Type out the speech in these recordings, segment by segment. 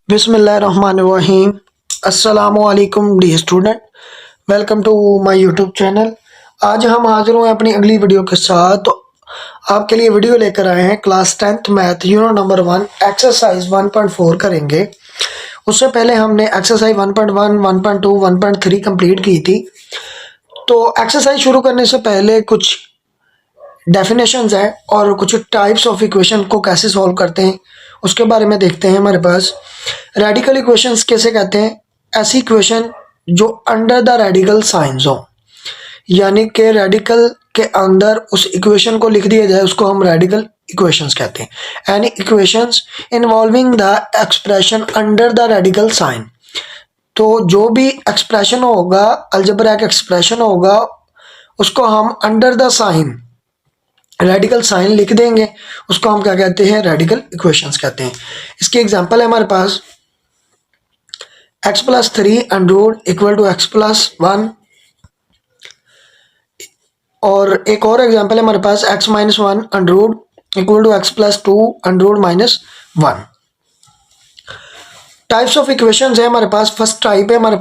बिस्मिल्लाहिर्रहमानिर्रहीम। अस्सलामुअलैकुम dear student, welcome to my YouTube channel. आज हम हाजिर हुए अपनी अगली वीडियो के साथ। तो आपके लिए वीडियो लेकर आए हैं class 10th math unit number 1 exercise 1.4 करेंगे। उससे पहले हमने एक्सरसाइज 1.1, 1.2, 1.3 कंप्लीट की थी। तो एक्सरसाइज शुरू करने से पहले कुछ डेफिनेशंस है और कुछ टाइप्स ऑफ इक्वेशन को कैसे सॉल्व करते हैं उसके बारे में देखते हैं। हमारे पास रेडिकल इक्वेशंस कैसे कहते हैं, ऐसी इक्वेशन जो अंडर द रेडिकल साइंस हो, यानी कि रेडिकल के अंदर उस इक्वेशन को लिख दिया जाए, उसको हम रेडिकल इक्वेशंस कहते हैं। Any equations involving the expression under the radical sign. तो जो भी एक्सप्रेशन होगा, अलजेब्रिक एक्सप्रेशन होगा, उसको हम under the sign, radical sign लिख देंगे, उसको हम क्या कहते हैं, रेडिकल इक्वेशंस कहते हैं। इसकी एग्जांपल है हमारे पास x+3 under equal to x+1, और एक और एग्जांपल है हमारे पास x-1 under equal to x+2 under -1। Types of equations है हमारे पास। फर्स्ट टाइप है हमारे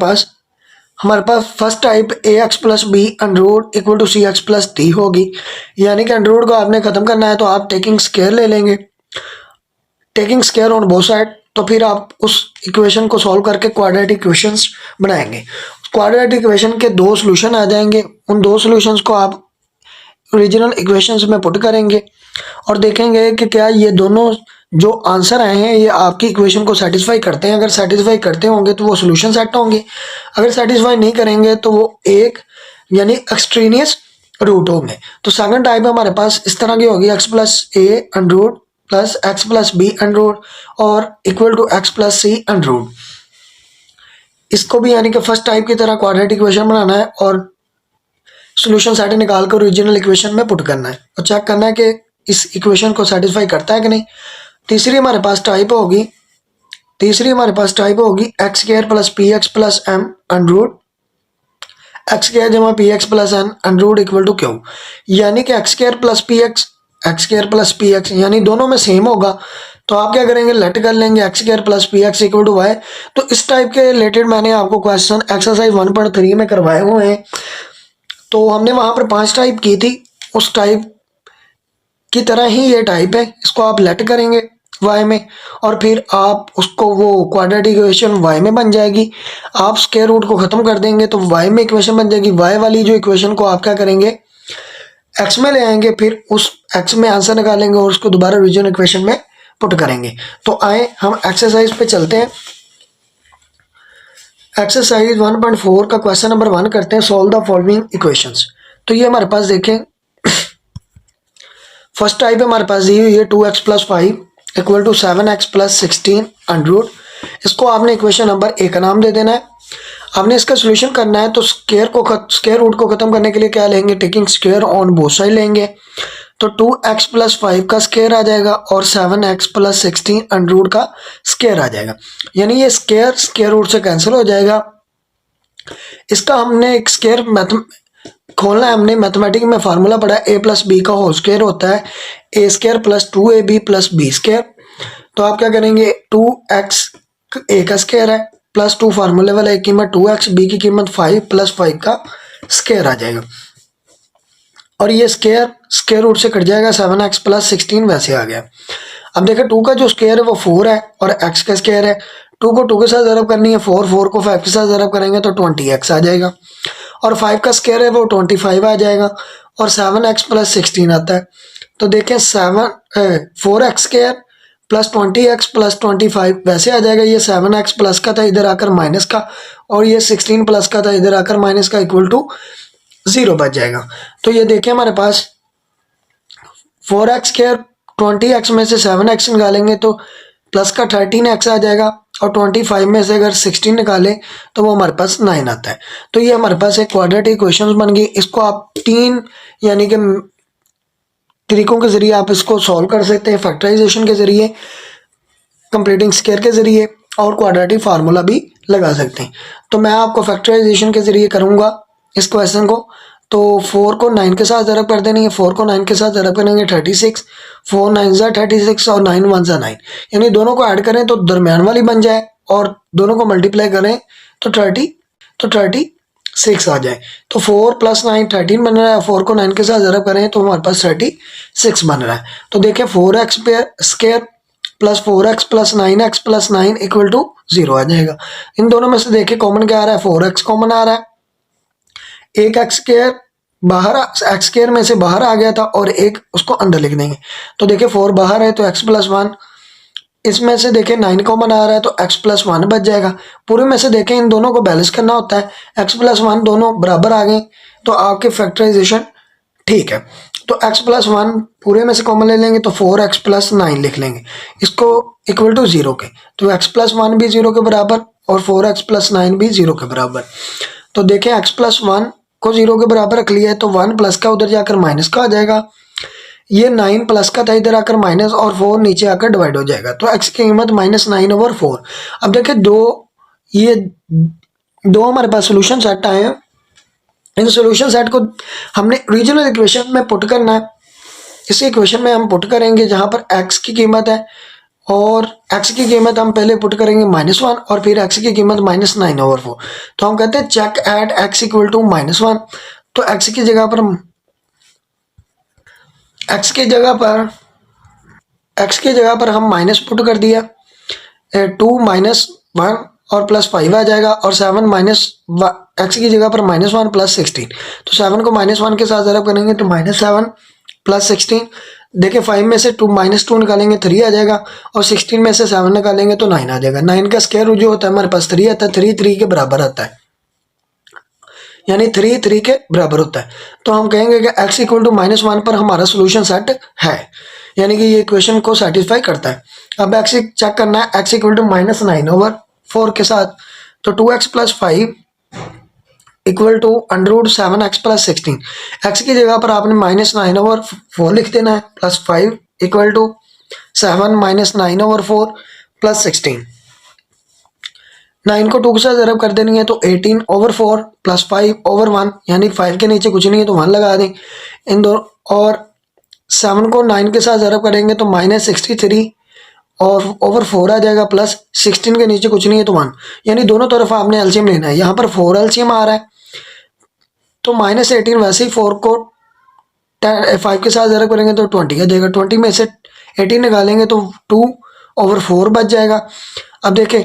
पास first type ax+b under equal to cx+d होगी, यानी कि अंडर को आपने खत्म करना है तो आप टेकिंग स्क्वायर ले लेंगे, taking square on both side. तो फिर आप उस इक्वेशन को सॉल्व करके क्वाड्रेटिक इक्वेशंस बनाएंगे। क्वाड्रेटिक इक्वेशन के दो सॉल्यूशन आ जाएंगे, उन दो सॉल्यूशंस को आप ओरिजिनल इक्वेशंस में पुट करेंगे और देखेंगे कि क्या ये दोनों जो आंसर आए हैं ये आपकी इक्वेशन को सेटिस्फाई करते हैं। अगर सेटिस्फाई करते होंगे तो वो सॉल्यूशन सेट होंगे, अगर सेटिस्फाई नहीं करेंगे तो वो एक यानी एक्सट्रेनियस रूट होंगे। तो सेकंड टाइप हमारे पास इस तरह की होगी x+a under plus x+b under और इक्वल टू x+c अंडर। इसको भी यानी कि फर्स्ट टाइप की तरह क्वाड्रेटिक इक्वेशन बनाना है और सॉल्यूशन सेट निकाल कर ओरिजिनल इक्वेशन में पुट करना है और चेक करना है कि इस इक्वेशन को सेटिस्फाई करता है कि नहीं। तीसरी हमारे पास टाइप होगी x² plus px plus m under x² जमा px plus n under equal to q, यानी कि x² प्लस px यानी दोनों में सेम होगा। तो आप क्या करेंगे, लेट कर लेंगे x² plus px equal to y। तो इस टाइप के रिलेटेड मैंने आपको क्वेश्चन एक्सरसाइज 1.3 में करवाए हुए हैं। तो हमने वहां पर 5 टाइप की थी, उस टाइप की तरह ही ये टाइप है। इसको आप लेट करेंगे y में और फिर आप उसको वो क्वाड्रेटिक इक्वेशन y में बन जाएगी। आप स्क्वायर रूट को खत्म कर देंगे तो y में इक्वेशन बन जाएगी। y वाली जो इक्वेशन को आप क्या करेंगे, x में ले आएंगे, फिर उस x में आंसर निकालेंगे और उसको दोबारा ओरिजिनल इक्वेशन में पुट करेंगे। तो आए हम एक्सरसाइज पे चलते हैं। एक्सरसाइज 1.4 का क्वेश्चन नंबर 1 करते हैं, सॉल्व द फॉलोइंग इक्वेशंस। तो ये हमारे पास देखें, फर्स्ट टाइप हमारे पास दी हुई है 2x plus 5 equal to 7x plus 16 under. इसको आपने इक्वेशन नंबर 1 का नाम दे देना है। आपने इसका सोल्यूशन करना है तो स्क्वायर रूट को खत्म करने के लिए क्या लेंगे, taking square on both side लेंगे। तो 2x प्लस 5 का स्क्वायर आ जाएगा और 7x प्लस 16 अंडर का स्क्वायर आ जाएगा, यानी ये स्क्वायर रूट से कैंसिल हो जाएगा। इसका हमने एक स्क्वायर खोलना है। हमने मैथमेटिक्स में फार्मूला पढ़ा है, a प्लस बी का होल स्क्वायर होता है a² plus 2ab plus b²। तो आप क्या करेंगे, 2x a का स्क्वायर है प्लस 2 फार्मूले वाला a की कीमत 2x, b की कीमत 5 प्लस 5 का स्क्वायर आ जाएगा और ये स्क्वायर रूट से कट जाएगा, 7x प्लस 16 वैसे आ गया। अब देखिए 2 का जो स्क्वायर है वो 4 है और x का स्क्वायर है। 2 को 2 के साथ ज़रब करनी है, 4 को 5 के साथ ज़रब करेंगे तो 20x आ जाएगा और 5 का स्क्वायर है वो 25 आ जाएगा और 7x प्लस 16 आता है। तो देखें 4x square plus 20x plus 25 वैसे आ जाएगा। ये 7x प्लस का था, इधर आकर माइनस का, और ये 16 प्लस का था, इधर आकर माइनस का, इक्वल टू 0 बच जाएगा। तो ये देखें हमारे पास 4x स्क्वायर 20x में से 7x निकालेंगे तो प्लस का 13x आ जाएगा और 25 में से अगर 16 निकालें तो वो हमारे पास 9 आता है। तो ये हमारे पास एक क्वाड्रेटिक इक्वेशन बन गई। इसको आप 3 यानी कि तरीकों के जरिए आप इसको सॉल्व कर सकते हैं, फैक्टराइजेशन के जरिए, कंप्लीटिंग स्क्वायर के जरिए और क्वाड्रेटिक फार्मूला भी लगा सकते हैं। तो मैं आपको फैक्टराइजेशन के जरिए करूँगा इस क्वेश्चन को। तो 4 को 9 के साथ ज़रब कर देंगे, 4 को 9 के साथ ज़रब करेंगे 36, 4 9 ज़ा 36 और 9 1 ज़ा 9, यानी दोनों को ऐड करें तो दरमियान वाली बन जाए और दोनों को मल्टीप्लाई करें तो 36 आ जाए। तो 4 + 9 13 बन रहा है, 4 को 9 के साथ ज़रब करें तो हमारे पास 36 बन रहा है। तो देखें 4x square plus 4x plus 9x plus 9 equal to 0 आ जाएगा। इन दोनों में से देखें कॉमन क्या आ रहा है, 4x कॉमन आ रहा है। एक एक्स स्क्वायर बाहर, एक्स स्क्वायर में से बाहर आ गया था और एक उसको अंदर लिख देंगे। तो देखिए 4 बाहर है तो x + 1, इसमें से देखें 9 कॉमन आ रहा है तो x + 1 बच जाएगा। पूरे में से देखें इन दोनों को बैलेंस करना होता है, x + 1 दोनों बराबर आ गए तो आपके फैक्टराइजेशन ठीक है। तो x + 1 पूरे में से कॉमन ले लेंगे तो 4x + 9 लिख लेंगे, इसको इक्वल टू 0 के। तो x + 1 भी 0 के बराबर और 4x + 9 भी 0 के बराबर। तो देखें x + 1 को 0 के बराबर रख लिया है तो 1 प्लस का उधर जाकर माइनस का आ जाएगा, ये 9 प्लस का था इधर आकर माइनस और 4 नीचे आकर डिवाइड हो जाएगा। तो x की कीमत -9/4। अब देखें ये दो हमारे पास सोल्यूशन सेट आए हैं। इन सोल्यूशन सेट को हमने ओरिजिनल इक्वेशन में पुट करना है। इस इक्वेशन में हम पुट करेंगे जहां पर x की कीमत है और x की कीमत हम पहले पुट करेंगे -1 और फिर x की कीमत -9/4। तो हम कहते हैं चेक एट x = -1। तो x की जगह पर हम माइनस पुट कर दिया, 2 - 1 और +5 आ जाएगा और 7 x की जगह पर -1 + 16। तो 7 को -1 के साथ ज़रब करेंगे तो -7 + 16। देखिए 5 में से -2 निकालेंगे 3 आ जाएगा और 16 में से 7 निकालेंगे तो 9 आ जाएगा। 9 का स्क्वायर रूट जो होता है हमारे पास 3 आता है, 3 के बराबर आता है, यानी 3 के बराबर होता है। तो हम कहेंगे कि x = -1 पर हमारा सोल्यूशन सेट है, यानी कि ये इक्वेशन को सेटिस्फाई करता है। अब x चेक करना है, x = -9/4 के साथ। तो 2x + 5 = √7x + 16। x की जगह पर आपने -9/4 लिख देना है, +5 = 7 - 9/4 + 16। 9 को 2 के साथ ज़रब कर देनी है तो 18/4 + 5/1, यानी 5 के नीचे कुछ नहीं है तो 1 लगा दें इन दो। और 7 को 9 के साथ ज़रब करेंगे तो -63 और /4 आ जाएगा, प्लस 16 के नीचे कुछ नहीं है तो 1, यानी दोनों तरफ आपने एलसीएम लेना है। यहाँ पर 4 एलसीएम आ रहा है तो -18, वैसे ही 4 को 5 के साथ ज़रब करेंगे तो 20 आ जाएगा। 20 में से 18 निकालेंगे तो 2/4 बच जाएगा। अब देखें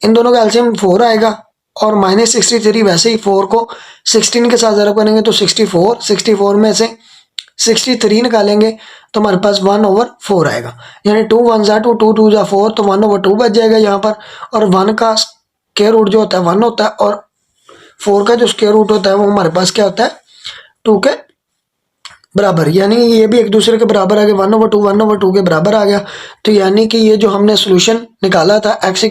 इन दोनों का एलसीएम 4 आएगा और -63, वैसे ही 4 को 16 के साथ ज़रब करेंगे तो 64 में से 63 निकालेंगे तो हमारे पास 1/4 आएगा, यानी 2 × 1 = 2, 2 × 2 = 4, तो 1/2 बच जाएगा यहाँ पर। और 1 का स्क्वायर रूट जो होता है 1 होता है और 4 का जो स्क्वायर रूट होता है वो हमारे पास क्या होता है 2 के बराबर, यानी ये भी एक दूसरे के बराबर आ गया, 1/2 के बराबर आ गया। तो यानी कि ये जो हमने सोल्यूशन निकाला था x =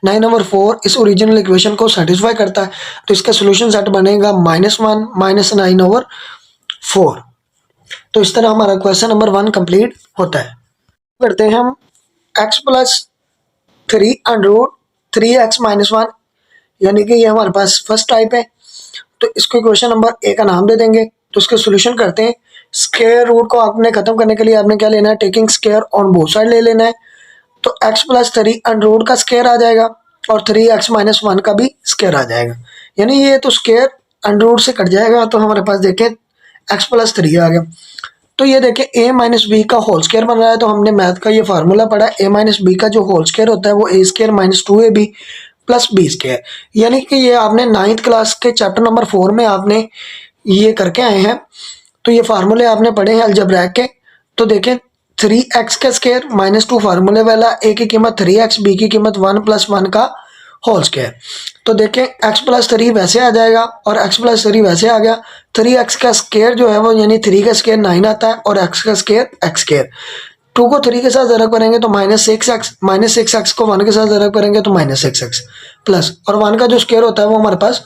-9/4 इस ओरिजिनल इक्वेशन को सेटिस्फाई करता है। तो इसका सोल्यूशन सेट बनेगा -1 - 9/4। तो इस तरह हमारा क्वेश्चन नंबर 1 कंप्लीट होता है। करते हैं हम x + 3 √ 3x - 1, यानी कि ये हमारे पास फर्स्ट टाइप है। तो इसको क्वेश्चन नंबर A का नाम दे देंगे। तो इसके सोल्यूशन करते हैं। स्क्वायर रूट को आपने खत्म करने के लिए आपने क्या लेना है, taking square on both side ले लेना है। तो x + 3 √ का स्क्वायर आ जाएगा और 3x - 1 का भी स्क्वायर आ जाएगा, यानी ये तो स्क्वायर √ से कट जाएगा। तो हमारे पास देखें x + 3 आ गया। तो ये देखें a - b का होल स्क्वायर बन रहा है। तो हमने मैथ का ये फार्मूला पढ़ा, a - b का जो होल स्क्वायर होता है वो a² - 2ab + b², यानी कि ये आपने 9th क्लास के चैप्टर नंबर 4 में आपने ये करके आए हैं। तो ये फार्मूले आपने पढ़े हैं अलजेब्रा के। तो देखें 3x का स्क्वायर -2 फार्मूले वाला, a की कीमत 3x, b की कीमत 1 + 1 का होल स्क्वायर। तो देखें x + 3 वैसे आ जाएगा और x + 3 वैसे आ गया। 3x का स्क्वायर जो है वो यानी 3 का स्क्वायर 9 आता है और x का स्क्वायर x²। 2 को 3 के साथ ज़रब करेंगे तो -6x, -6x को 1 के साथ ज़रब करेंगे तो -6x प्लस, और 1 का जो स्क्वायर होता है वो हमारे पास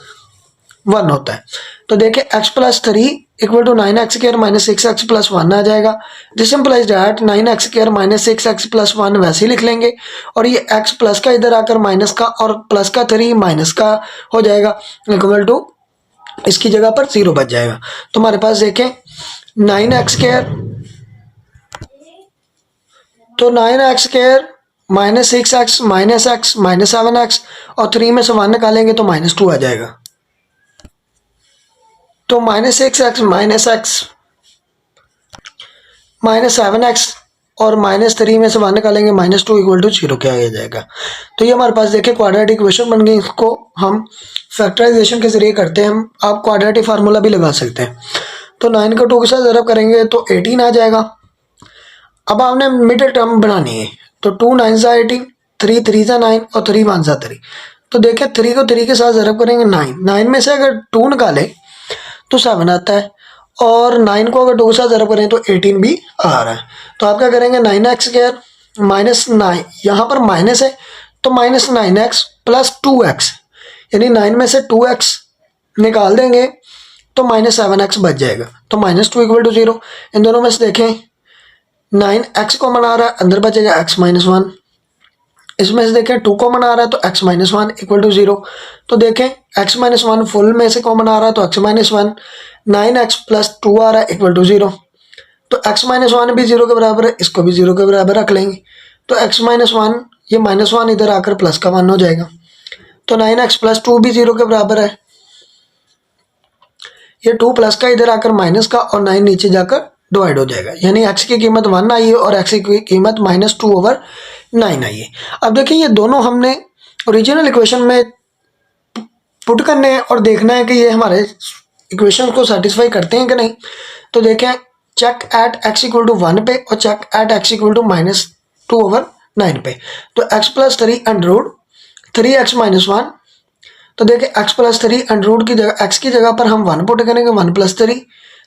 1 होता है। तो देखिए x + 3 = 9x² - 6x + 1 आ जाएगा। This implies that 9x² - 6x + 1 वैसे ही लिख लेंगे और ये x प्लस का इधर आकर माइनस का और प्लस का 3 माइनस का हो जाएगा, इक्वल टू इसकी जगह पर 0 बच जाएगा। तो हमारे पास देखें 9x², तो 9x² -6x -x -7x और 3 में से 1 निकालेंगे तो -2 आ जाएगा। तो -6x -x -7x और -3 में से 1 निकालेंगे -2 = 0 क्या आ जाएगा। तो ये हमारे पास देखिए क्वाड्रेटिक इक्वेशन बन गई। इसको हम फैक्टराइजेशन के जरिए करते हैं। हम आप क्वाड्रेटिक फार्मूला भी लगा सकते हैं। तो 9 को 2 के साथ ज़रब करेंगे तो 18 आ जाएगा। अब आपने मिडिल टर्म बनानी है। तो 2 9 ज़ा 18, 3 3 ज़ा 9 और 3 1 ज़ा 3। तो देखिए 3 को 3 के साथ ज़रब करेंगे 9 में से अगर 2 निकालें तो 7 आता है और 9 को अगर 2 के साथ ज़रब करें तो 18 भी आ रहा है। तो आप क्या करेंगे 9x² -9, यहाँ पर माइनस है तो -9x + 2x, यानी 9 में से 2x निकाल देंगे तो -7x बच जाएगा। तो -2 = 0। इन दोनों में से देखें 9x कॉमन आ रहा है, अंदर बचेगा x - 1। इसमें से देखें 2 कॉमन आ रहा है तो x - 1 = 0। तो देखें x - 1 फुल में से कॉमन आ रहा है तो x - 1, 9x + 2 आ रहा है = 0। तो x - 1 भी 0 के बराबर है, इसको भी 0 के बराबर रख लेंगे। तो x - 1, ये -1 इधर आकर प्लस का 1 हो जाएगा। तो 9x + 2 भी 0 के बराबर है। ये 2 प्लस का इधर आकर माइनस का और 9 नीचे जाकर डिवाइड हो जाएगा, यानी x की कीमत 1 आई है और x की कीमत -2/9 आई है। अब देखिए ये दोनों हमने ओरिजिनल इक्वेशन में पुट करने हैं और देखना है कि ये हमारे इक्वेशन को सेटिस्फाई करते हैं कि नहीं। तो देखें चेक एट x = 1 पे और चेक एट x = -2/9 पे। तो x + 3 √ 3x - 1। तो देखिए x + 3 √ की जगह x की जगह पर हम 1 पुट करेंगे, 1 + 3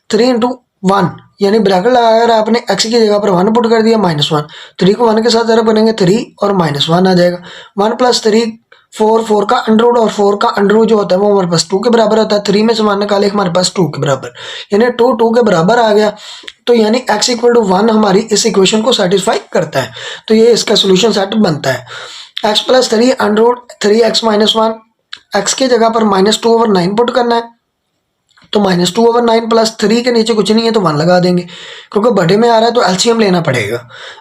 3 × 1, यानी ब्रैकेट लगाकर आपने x की जगह पर 1 पुट कर दिया -1। 3 को 1 के साथ ज़रब करेंगे 3 और -1 आ जाएगा। 1 + 3 4, 4 का अंडर और 4 का अंडर जो होता है वो हमारे पास 2 के बराबर होता है। 3 में से 1 निकाले हमारे पास 2 के बराबर, यानी 2 के बराबर आ गया। तो यानी x = 1 हमारी इस इक्वेशन को सेटिस्फाई करता है। तो ये इसका सोल्यूशन सेट बनता है। x + 3 √ 3x - 1, x की जगह पर -2/9 पुट करना है। तो -2/9 + 3 के नीचे कुछ नहीं है तो 1 लगा देंगे, क्योंकि बड़े में आ रहा है तो एलसीएम लेना पड़ेगा।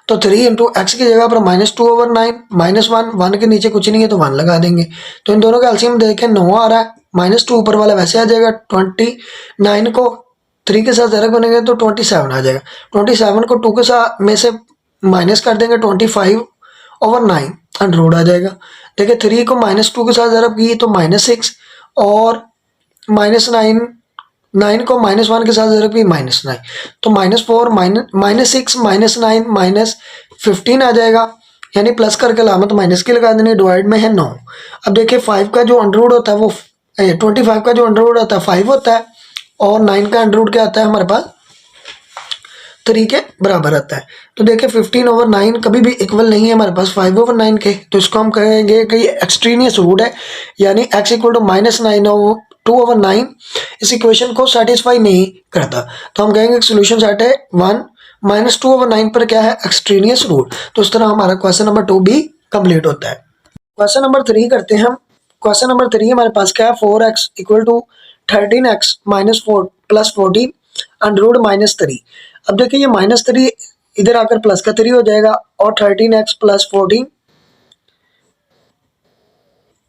तो 3 × x की जगह पर -2/9 -1, 1 के नीचे कुछ नहीं है तो 1 लगा देंगे। तो इन दोनों का एलसीएम देखें 9 आ रहा है, -2 ऊपर वाला वैसे आ जाएगा। 29 को 3 के साथ ज़रब करेंगे तो 27 आ जाएगा। 27 को 2 के साथ में से माइनस कर देंगे 25/9 √ आ जाएगा। देखिए 3 को -2 के साथ ज़रब की तो -6 और -9 9 को -1 के साथ ज़रब की -9, तो -4 -6 -9 -15 आ जाएगा, यानी प्लस करके अलामत माइनस की लगा देनी, डिवाइड में है 9। अब देखिए 5 का जो अंडर रूट होता है वो 25 का जो अंडर रूट होता है 5 होता है और 9 का अंडर रूट क्या आता है हमारे पास 3 के बराबर आता है। तो देखिए 15/9 कभी भी इक्वल नहीं है हमारे पास 5/9 के, तो इसको हम कहेंगे कि एक्सट्रीनियस रूट है, यानी x = -2/9 इस इक्वेशन को सेटिस्फाई नहीं करता। तो हम कहेंगे सोल्यूशन सेट है 1 -2/9 पर क्या है एक्सट्रीनियस रूट। तो इस तरह हमारा क्वेश्चन नंबर 2 भी कंप्लीट होता है। क्वेश्चन नंबर 3 करते हैं हम। क्वेश्चन नंबर 3 हमारे पास क्या है 4x = 13x - 4 + 14 √ -3। अब देखिए ये -3 इधर आकर प्लस का 3 हो जाएगा और 13x + 14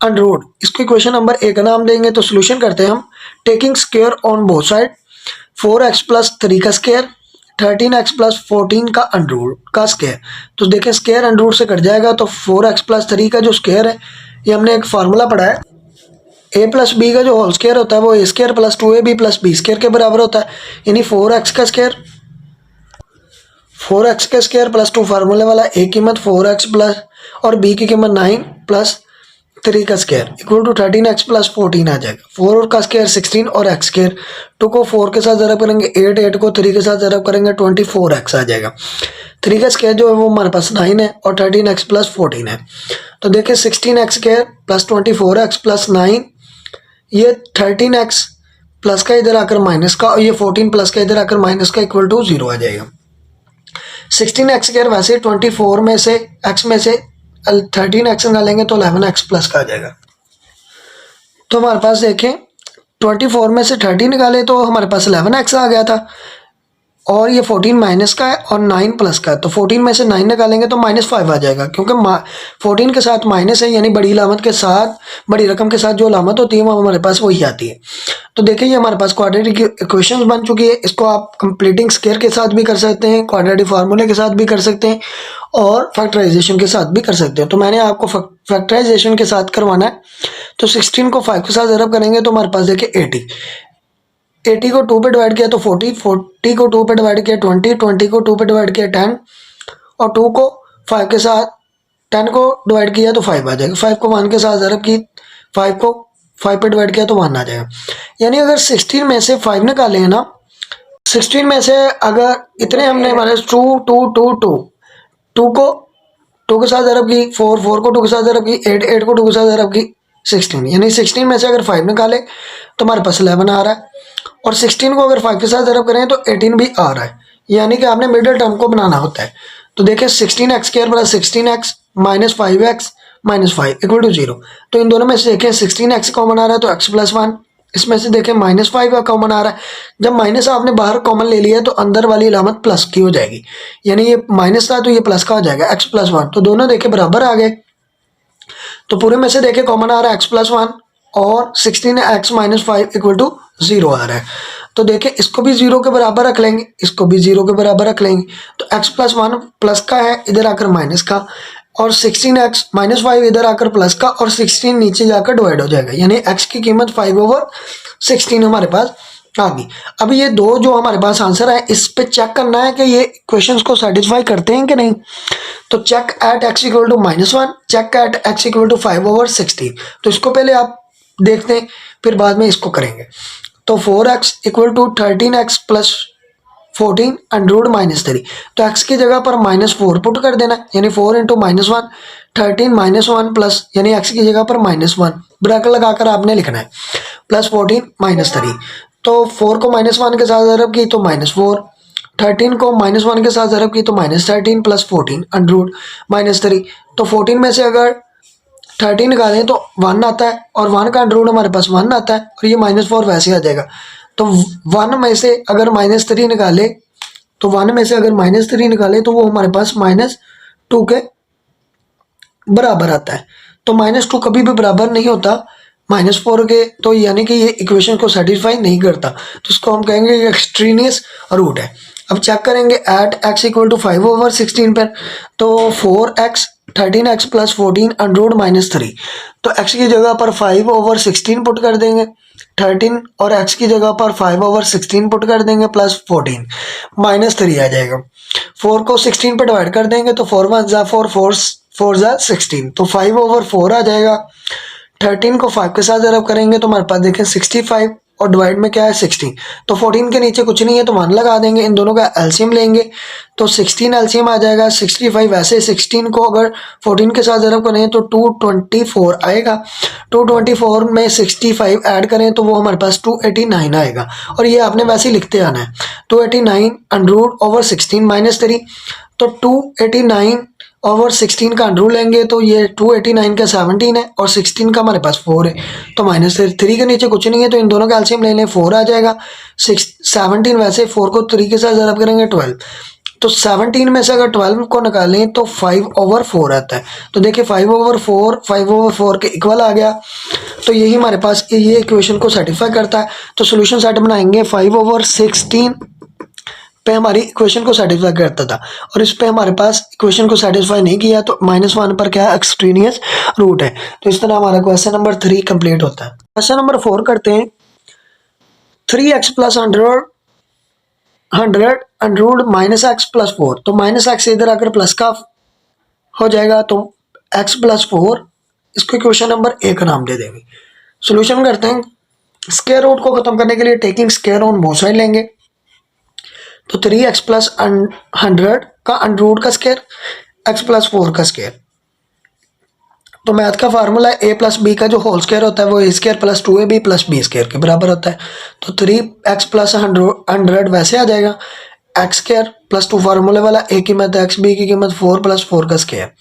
√ इसको इक्वेशन नंबर 1 का नाम देंगे। तो सोल्यूशन करते हैं हम taking square on both side 4x + 3 का स्क्वायर 13x + 14 का √ का स्क्वायर। तो देखें स्क्वायर √ से कट जाएगा तो 4x + 3 का जो स्क्वायर है ये हमने एक फार्मूला पढ़ा है, a + b का जो होल स्क्वायर होता है वो a² + 2ab + b² के बराबर होता है, यानी 4x का स्क्वायर 4x का स्क्वायर + 2 फार्मूले वाला a कीमत 4x प्लस और b की कीमत 9 + 3 का स्क्वायर = 13x + 14 आ जाएगा। 4 का स्क्वायर 16 और x², 2 को 4 के साथ ज़रब करेंगे 8, 8 को 3 के साथ ज़रब करेंगे 24x आ जाएगा। 3 का स्क्वायर जो है वो हमारे पास 9 है और 13x + 14 है। तो देखिए 16x² + 24x + 9, ये 13x प्लस का इधर आकर माइनस का और ये 14 प्लस का इधर आकर माइनस का = 0 आ जाएगा। 16x² वैसे 24 में से x में से 13x निकालेंगे तो 11x प्लस का आ जाएगा। तो हमारे पास देखें 24 में से 30 निकाले तो हमारे पास 11x आ गया था। और ये 14 माइनस का है और 9 प्लस का है, तो 14 में से 9 निकालेंगे तो -5 आ जाएगा, क्योंकि 14 के साथ माइनस है, यानी बड़ी अलामत के साथ, बड़ी रकम के साथ जो अलामत होती है वो हमारे पास वही आती है। तो देखिए ये हमारे पास क्वाड्रेटिक इक्वेशंस बन चुकी है। इसको आप कंप्लीटिंग स्क्वायर के साथ भी कर सकते हैं, क्वाड्रेटिक फार्मूले के साथ भी कर सकते हैं और फैक्टराइजेशन के साथ भी कर सकते हैं। तो मैंने आपको फैक्टराइजेशन के साथ करवाना है। तो 16 को 5 के साथ ज़रब करेंगे तो हमारे पास देखिए 80 को 2 पे डिवाइड किया तो 40 को 2 पे डिवाइड किया 20 को 2 पे डिवाइड किया 10 और 2 को 5 के साथ 10 को डिवाइड किया तो 5 आ जाएगा। 5 को 1 के साथ ज़रब की 5 को 5 पे डिवाइड किया तो 1 आ जाएगा। यानी अगर 16 में से 5 निकाले हैं ना, 16 में से अगर इतने हमने हमारे 2 2 2 2 2 को 2 के साथ ज़रब की 4 4 को 2 के साथ ज़रब की 8 8 को 2 के साथ ज़रब की 16, यानी 16 में से अगर 5 निकाले तो हमारे पास 11 आ रहा है और 16 को अगर 5 के साथ ज़रब करें तो 18 भी आ रहा है। यानी कि आपने मिडिल टर्म को बनाना होता है। तो देखिए 16x² plus 16x minus 5x minus 5 equal to 0। तो इन दोनों में से देखें 16x कॉमन आ रहा है तो x प्लस 1, इसमें से देखें -5 का कॉमन आ रहा है। जब माइनस आपने बाहर कॉमन ले लिया तो अंदर वाली अलामत प्लस की हो जाएगी, यानी ये माइनस था तो ये प्लस का हो जाएगा x प्लस 1। तो दोनों देखे बराबर आ गए। तो पूरे में से देखे कॉमन आ रहा है x प्लस 1 और 16x माइनस 5 इक्वल टू 0 आ रहा है। तो देखिए इसको भी 0 के बराबर रख लेंगे, इसको भी 0 के बराबर रख लेंगे। तो x प्लस 1 प्लस का है, इधर आकर माइनस का, और 16x माइनस 5 इधर आकर प्लस का, और 16 नीचे जाकर डिवाइड हो जाएगा, यानी x की कीमत 5/16 हमारे पास आ गई। अब ये दो जो हमारे पास आंसर है इस पे चेक करना है कि ये इक्वेशंस को सेटिस्फाई करते हैं कि नहीं। तो check at x equal to -1, check at x equal to 5/16। तो इसको पहले आप देखते हैं, फिर बाद में इसको करेंगे। तो 4x equal to 13x plus 14 under root -3। तो x की जगह पर -4 पुट कर देना, यानी 4 इंटू -1 13 -1 प्लस, यानी x की जगह पर -1 ब्रैकेट लगाकर आपने लिखना है, प्लस 14 -3। तो 4 को -1 के साथ ज़रब की तो -4, 13 को -1 के साथ ज़रब की तो -13 प्लस 14 अंडर रूट -3। तो 14 में से अगर 13 निकालें तो 1 आता है और 1 का अंडर रूट हमारे पास 1 आता है और ये -4 वैसे आ जाएगा। तो 1 में से अगर -3 निकाले तो 1 में से अगर -3 निकाले तो वो हमारे पास -2 के बराबर आता है। तो -2 कभी भी बराबर नहीं होता -4 के, तो यानी कि ये इक्वेशन को सेटिस्फाई नहीं करता। तो इसको हम कहेंगे ये एक्सट्रीनियस रूट है। अब चेक करेंगे एट x इक्वल टू 5/16 पर। तो 4x 13x plus 14 under root -3। तो x की जगह पर 5/16 पुट कर देंगे 13 और x की जगह पर 5/16 पुट कर देंगे प्लस 14 -3 आ जाएगा। 4 को 16 पे डिवाइड कर देंगे तो 4 1 4 4 16, तो 5/4 आ जाएगा। 13 को 5 के साथ ज़रब करेंगे तो हमारे पास देखें 65 और डिवाइड में क्या है 16। तो 14 के नीचे कुछ नहीं है तो 1 लगा देंगे, इन दोनों का एलसीएम लेंगे तो 16 एलसीएम आ जाएगा 65। वैसे 16 को अगर 14 के साथ ज़रब करें तो 224 आएगा। 224 में 65 ऐड करें तो वो हमारे पास 289 आएगा। और ये आपने वैसे ही लिखते आना है 289 अंडर रूट ओवर 16 -3। तो 289 ओवर 16 का अंडर रूट लेंगे तो ये 289 का 17 है और 16 का हमारे पास 4 है, तो -3 के नीचे कुछ नहीं है तो इन दोनों का एलसीएम ले लें 4 आ जाएगा। 17 वैसे 4 को 3 के साथ ज़रब करेंगे 12। तो 17 में से अगर 12 को निकालें तो 5/4 आता है। तो देखिए 5/4 के इक्वल आ गया। तो यही हमारे पास ये इक्वेशन को सेटिस्फाई करता है। तो सोल्यूशन सेट बनाएंगे 5/16 पे हमारी इक्वेशन को सेटिस्फाई करता था और इस पे हमारे पास इक्वेशन को सेटिस्फाई नहीं किया तो -1 पर क्या है एक्सट्रीनियस रूट है। तो इस तरह हमारा क्वेश्चन नंबर 3 कंप्लीट होता है। क्वेश्चन नंबर 4 करते हैं। 3x plus 100 under root -x plus 4। तो -x इधर आकर प्लस का हो जाएगा तो x प्लस 4, इसको इक्वेशन नंबर 1 का नाम दे देंगे। सोल्यूशन करते हैं। स्क्वायर रूट को खत्म करने के लिए taking square on both side लेंगे। तो 3x प्लस 100 का अंडर रूट का स्क्वायर x प्लस 4 का स्क्वायर। तो मैथ का फार्मूला है a प्लस बी का जो होल स्क्वायर होता है वो a square plus 2ab plus b square के बराबर होता है। तो 3x प्लस 100 वैसे आ जाएगा x स्क्वायर प्लस 2 फार्मूले वाला, a की कीमत x, b की कीमत 4 प्लस 4 का स्क्वायर।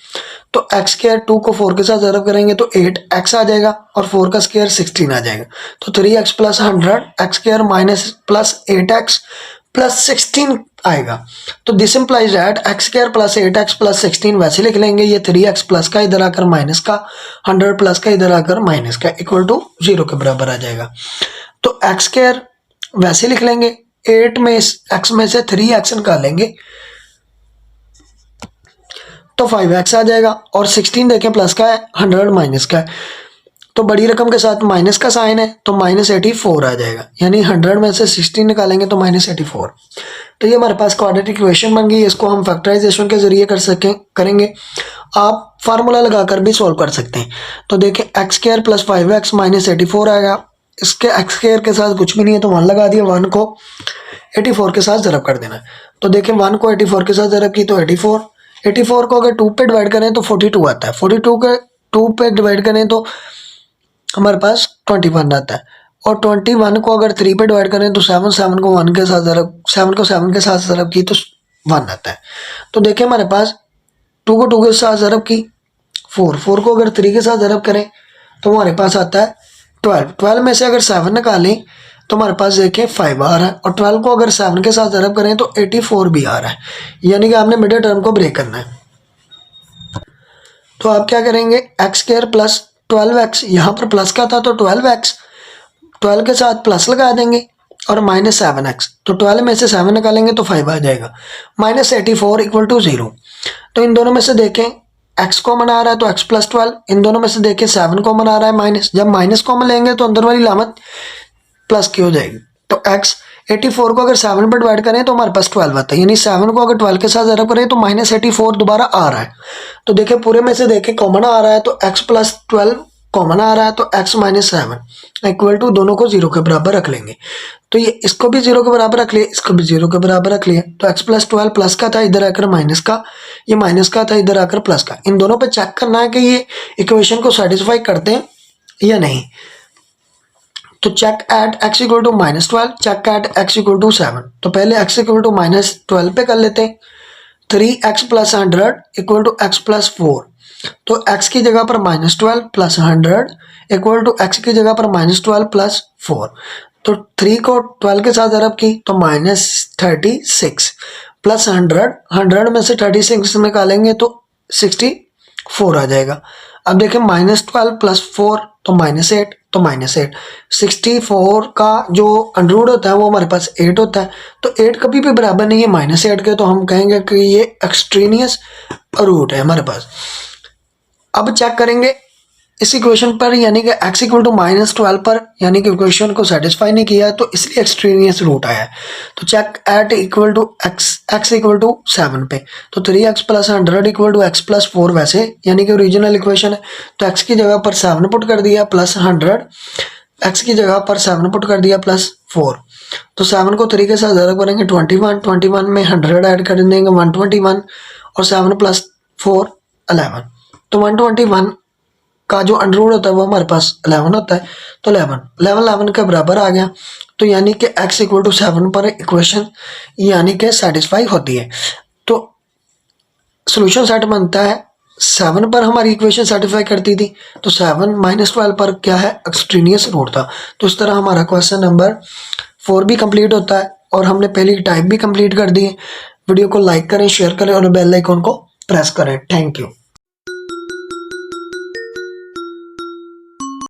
तो x स्क्वायर 2 को 4 के साथ ज़रब करेंगे तो 8x आ जाएगा और 4 का स्क्वायर 16 आ जाएगा। तो 3x plus 100 x square minus plus 8x plus 16 आएगा। तो this implies that x square plus 8x plus 16 वैसे लिख लेंगे, ये 3x प्लस का इधर आकर माइनस का, 100 प्लस का इधर आकर माइनस का, इक्वल टू 0 के बराबर आ जाएगा। तो एक्स स्क्वायर वैसे लिख लेंगे, 8 में x में से 3x निकालेंगे तो 5x आ जाएगा, और 16 देखें प्लस का है, 100 माइनस का है, तो बड़ी रकम के साथ माइनस का साइन है तो -84 आ जाएगा, यानी 100 में से 16 निकालेंगे तो -84। तो ये हमारे पास क्वाड्रेटिक इक्वेशन बन गई। इसको हम फैक्टराइजेशन के जरिए करेंगे। आप फार्मूला लगाकर भी सॉल्व कर सकते हैं। तो देखिए एक्स स्क्वायर प्लस 5x -84 आएगा। इसके एक्स स्क्वायर के साथ कुछ भी नहीं है तो 1 लगा दिया, 1 को 84 के साथ ज़रब कर देना। तो देखिए 1 को 84 के साथ ज़रब की तो 84 को अगर 2 पे डिवाइड करें तो 42 आता है, 42 के 2 पे डिवाइड करें तो हमारे पास 21 आता है, और 21 को अगर 3 पे डिवाइड करें तो 7 को 1 के साथ ज़रब, 7 को 7 के साथ ज़रब की तो 1 आता है। तो देखिए हमारे पास 2 को 2 के साथ ज़रब की 4 को अगर 3 के साथ ज़रब करें तो हमारे पास आता है 12 में से अगर 7 निकालें तो हमारे पास देखिए 5 आ रहा है, और 12 को अगर 7 के साथ ज़रब करें तो 84 भी आ रहा है, यानी कि आपने मिडिल टर्म को ब्रेक करना है। तो आप क्या करेंगे, एक्स स्क्वायर प्लस 12x, यहाँ पर प्लस का था तो 12x, 12 के साथ प्लस लगा देंगे, और -7x, तो 12 में से 7 निकालेंगे तो 5 आ जाएगा, -84 इक्वल टू 0। तो इन दोनों में से देखें x कॉमन आ रहा है तो x प्लस 12, इन दोनों में से देखें 7 कॉमन आ रहा है माइनस, जब माइनस कॉमन लेंगे तो अंदर वाली लामत प्लस की हो जाएगी। तो x 84 को अगर 7 पर डिवाइड करें तो हमारे पास 12 आता है, यानी 7 को अगर 12 के साथ ज़रब करें तो -84 दोबारा आ रहा है। तो देखिए पूरे में से देखें कॉमन आ रहा है तो x प्लस 12 कॉमन आ रहा है तो x -7 इक्वल टू दोनों को 0 के बराबर रख लेंगे। तो ये इसको भी 0 के बराबर रख लिए, इसको भी 0 के बराबर रख लिए, तो x प्लस 12 प्लस का था इधर आकर माइनस का, ये माइनस का था इधर आकर प्लस का। इन दोनों पे चेक करना है कि ये इक्वेशन को सेटिस्फाई करते हैं या नहीं। तो check at x equal to -12, check at x equal to 7। तो पहले x इक्वल टू -12 पे कर लेते हैं। 3x plus 100 equal to x plus 4, तो x की जगह पर -12 प्लस 100 इक्वल टू x की जगह पर -12 प्लस 4। तो 3 को 12 के साथ ज़रब की तो -36 प्लस 100 में से 36 निकालेंगे तो 64 आ जाएगा। अब देखें -12 प्लस 4 तो -8, तो -8, 64 का जो अंडरवुड होता है वो हमारे पास 8 होता है, तो 8 कभी भी बराबर नहीं है -8 के, तो हम कहेंगे कि ये एक्सट्रेनियस रूट है हमारे पास। अब चेक करेंगे इस इक्वेशन पर, यानी कि x इक्वल टू -12 पर, यानी कि इक्वेशन को सेटिस्फाई नहीं किया तो इसलिए एक्सट्रेनियस रूट आया है। तो check at equal to x equal to 7 पे, तो 3x plus 100 equal to x plus 4 वैसे, यानी कि ओरिजिनल इक्वेशन है, तो x की जगह पर 7 पुट कर दिया प्लस 100, x की जगह पर 7 पुट कर दिया प्लस 4। तो 7 को 3 के साथ ज़रब करेंगे 21 में 100 ऐड कर देंगे 121, और 7 प्लस 4 11। तो 121 का जो अंडरवुड होता है वो हमारे पास 11 होता है, तो 11 के बराबर आ गया। तो यानी कि x इक्वल टू 7 पर इक्वेशन यानी कि सेटिस्फाई होती है। तो सोल्यूशन सेट बनता है 7 पर हमारी इक्वेशन सेटिस्फाई करती थी, तो 7 -12 पर क्या है, एक्सट्रेनियस रूट था। तो इस तरह हमारा क्वेश्चन नंबर 4 भी कंप्लीट होता है, और हमने पहली टाइप भी कंप्लीट कर दी है। वीडियो को लाइक करें, शेयर करें और बेल आइकन को प्रेस करें। Thank you.